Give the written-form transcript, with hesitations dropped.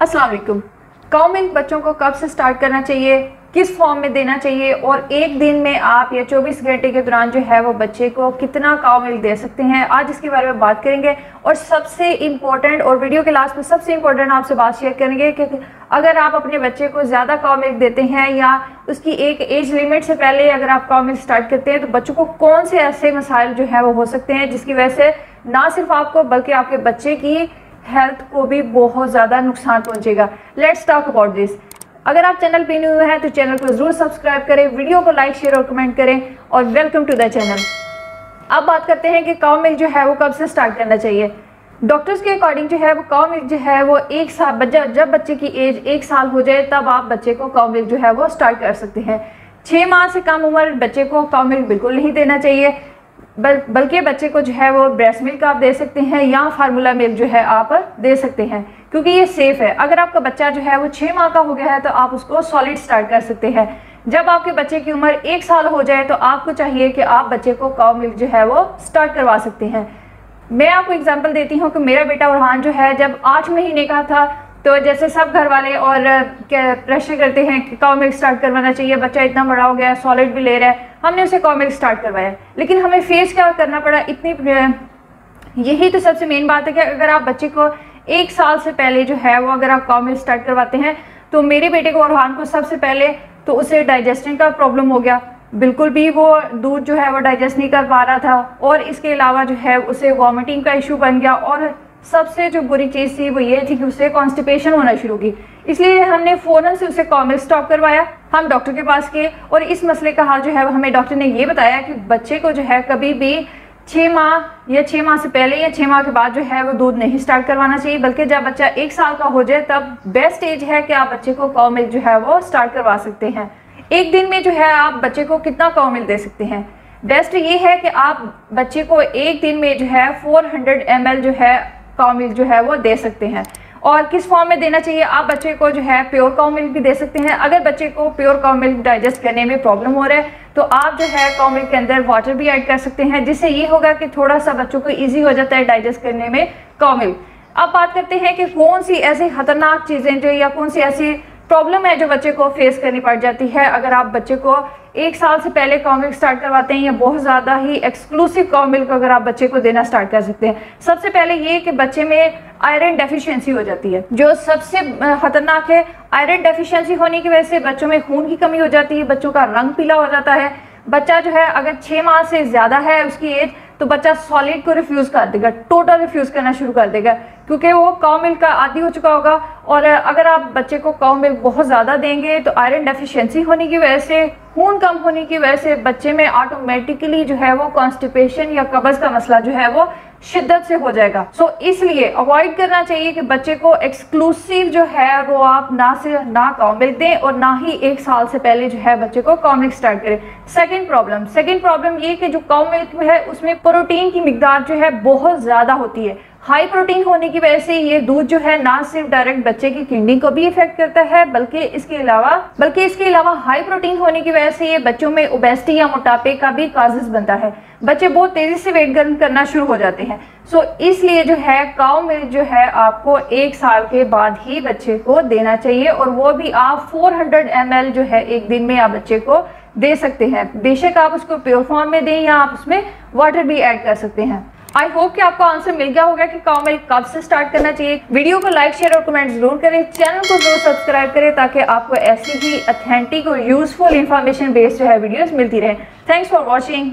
अस्सलाम वालेकुम। Cow milk बच्चों को कब से स्टार्ट करना चाहिए, किस फॉर्म में देना चाहिए और एक दिन में आप या 24 घंटे के दौरान जो है वो बच्चे को कितना काउ मिल्क दे सकते हैं, आज इसके बारे में बात करेंगे। और सबसे इम्पोर्टेंट और वीडियो के लास्ट में सबसे इम्पोर्टेंट आपसे बात शेयर करेंगे कि अगर आप अपने बच्चे को ज़्यादा काउ मिल्क देते हैं या उसकी एक एज लिमिट से पहले अगर आप काउ मिल्क स्टार्ट करते हैं तो बच्चों को कौन से ऐसे मसाइल जो है वो हो सकते हैं जिसकी वजह से ना सिर्फ आपको बल्कि आपके बच्चे की हेल्थ को भी बहुत ज़्यादा नुकसान पहुंचेगा। Let's talk about this. अगर आप चैनल पे न्यू हैं तो चैनल को जरूर सब्सक्राइब करें, वीडियो को लाइक शेयर और कमेंट करें और वेलकम टू द चैनल। अब बात करते हैं कि काउ मिल्क जो है वो कब से स्टार्ट करना चाहिए। डॉक्टर्स के अकॉर्डिंग जो है वो काउ मिल्क जो है वो एक साल जब बच्चे की एज 1 साल हो जाए तब आप बच्चे को काउ मिल्क जो है वो स्टार्ट कर सकते हैं। 6 माह से कम उम्र बच्चे को काउ मिल्क बिल्कुल नहीं देना चाहिए, बल्कि बच्चे को जो है वो ब्रेस्ट मिल्क आप दे सकते हैं या फार्मूला मिल्क जो है आप दे सकते हैं, क्योंकि ये सेफ है। अगर आपका बच्चा जो है वो 6 माह का हो गया है तो आप उसको सॉलिड स्टार्ट कर सकते हैं। जब आपके बच्चे की उम्र 1 साल हो जाए तो आपको चाहिए कि आप बच्चे को काउ मिल्क जो है वो स्टार्ट करवा सकते हैं। मैं आपको एग्जांपल देती हूँ कि मेरा बेटा उरहान जो है जब 8 महीने का था तो जैसे सब घर वाले और प्रेशर करते हैं कि काउ मिल्क स्टार्ट करवाना चाहिए, बच्चा इतना बड़ा हो गया है, सॉलिड भी ले रहा है, हमने उसे काउ मिल्क स्टार्ट करवाया। लेकिन हमें फेस क्या करना पड़ा, यही तो सबसे मेन बात है कि अगर आप बच्चे को 1 साल से पहले जो है वो अगर आप काउ मिल्क स्टार्ट करवाते हैं तो मेरे बेटे को उरहान को सबसे पहले तो उसे डाइजेशन का प्रॉब्लम हो गया, बिल्कुल भी वो दूध जो है वो डाइजेस्ट नहीं कर पा रहा था और इसके अलावा जो है उसे वॉमिटिंग का इशू बन गया और सबसे जो बुरी चीज़ थी वो ये थी कि उसे कॉन्स्टिपेशन होना शुरू की। इसलिए हमने फ़ौरन से उसे काउ मिल्क स्टॉप करवाया। हम डॉक्टर के पास गए और इस मसले का हाल जो है हमें डॉक्टर ने ये बताया कि बच्चे को जो है कभी भी 6 माह या 6 माह से पहले या 6 माह के बाद जो है वो दूध नहीं स्टार्ट करवाना चाहिए, बल्कि जब बच्चा 1 साल का हो जाए तब बेस्ट एज है कि आप बच्चे को काउ मिल्क जो है वो स्टार्ट करवा सकते हैं। एक दिन में जो है आप बच्चे को कितना काउ मिल्क दे सकते हैं, बेस्ट ये है कि आप बच्चे को एक दिन में जो है 400 ml जो है काउ मिल्क जो है वो दे सकते हैं। और किस फॉर्म में देना चाहिए, आप बच्चे को जो है प्योर काउ मिल्क भी दे सकते हैं। अगर बच्चे को प्योर काउ मिल्क डाइजेस्ट करने में प्रॉब्लम हो रहा है तो आप जो है काउ मिल्क के अंदर वाटर भी ऐड कर सकते हैं, जिससे ये होगा कि थोड़ा सा बच्चों को ईजी हो जाता है डाइजेस्ट करने में काउ मिल्क। अब बात करते हैं कि कौन सी ऐसी खतरनाक चीज़ें जो या कौन सी ऐसी प्रॉब्लम है जो बच्चे को फेस करनी पड़ जाती है अगर आप बच्चे को 1 साल से पहले काउ मिल्क स्टार्ट करवाते हैं, या बहुत ज़्यादा ही एक्सक्लूसिव काउ मिल्क अगर आप बच्चे को देना स्टार्ट कर सकते हैं। सबसे पहले ये कि बच्चे में आयरन डेफिशिएंसी हो जाती है, जो सबसे खतरनाक है। आयरन डेफिशिएंसी होने की वजह से बच्चों में खून की कमी हो जाती है, बच्चों का रंग पीला हो जाता है। बच्चा जो है अगर 6 माह से ज़्यादा है उसकी एज तो बच्चा सॉलिड को रिफ्यूज़ कर देगा, टोटल रिफ्यूज़ करना शुरू कर देगा, क्योंकि वो काउ मिल्क का आदी हो चुका होगा। और अगर आप बच्चे को काउ मिल्क बहुत ज़्यादा देंगे तो आयरन डेफिशिएंसी होने की वजह से, खून कम होने की वजह से बच्चे में ऑटोमेटिकली जो है वो कॉन्स्टिपेशन या कब्ज़ का मसला जो है वो शिद्दत से हो जाएगा। सो इसलिए अवॉइड करना चाहिए कि बच्चे को एक्सक्लूसिव जो है वो आप ना काउ मिल्क दें और ना ही 1 साल से पहले जो है बच्चे को काउ मिल्क स्टार्ट करें। सेकंड प्रॉब्लम ये कि जो काउ मिल्क है उसमें प्रोटीन की मिकदार जो है बहुत ज़्यादा होती है। हाई प्रोटीन होने की वजह से ये दूध जो है ना सिर्फ डायरेक्ट बच्चे की किडनी को भी इफेक्ट करता है, बल्कि इसके अलावा हाई प्रोटीन होने की वजह से ये बच्चों में ओबेसिटी या मोटापे का भी काज़ बनता है। बच्चे बहुत तेजी से वेट गेन करना शुरू हो जाते हैं। सो इसलिए जो है काउ मिल्क जो है आपको 1 साल के बाद ही बच्चे को देना चाहिए, और वो भी आप 400 ml जो है एक दिन में आप बच्चे को दे सकते हैं। बेशक आप उसको प्योर फॉर्म में दें या आप उसमें वाटर भी ऐड कर सकते हैं। आई होप कि आपको आंसर मिल गया होगा कि काउ मिल्क कब से स्टार्ट करना चाहिए। वीडियो को लाइक शेयर और कमेंट जरूर करें, चैनल को जरूर सब्सक्राइब करें ताकि आपको ऐसी ही ऑथेंटिक और यूजफुल इंफॉर्मेशन बेस्ड जो है वीडियोस मिलती रहे। Thanks for watching.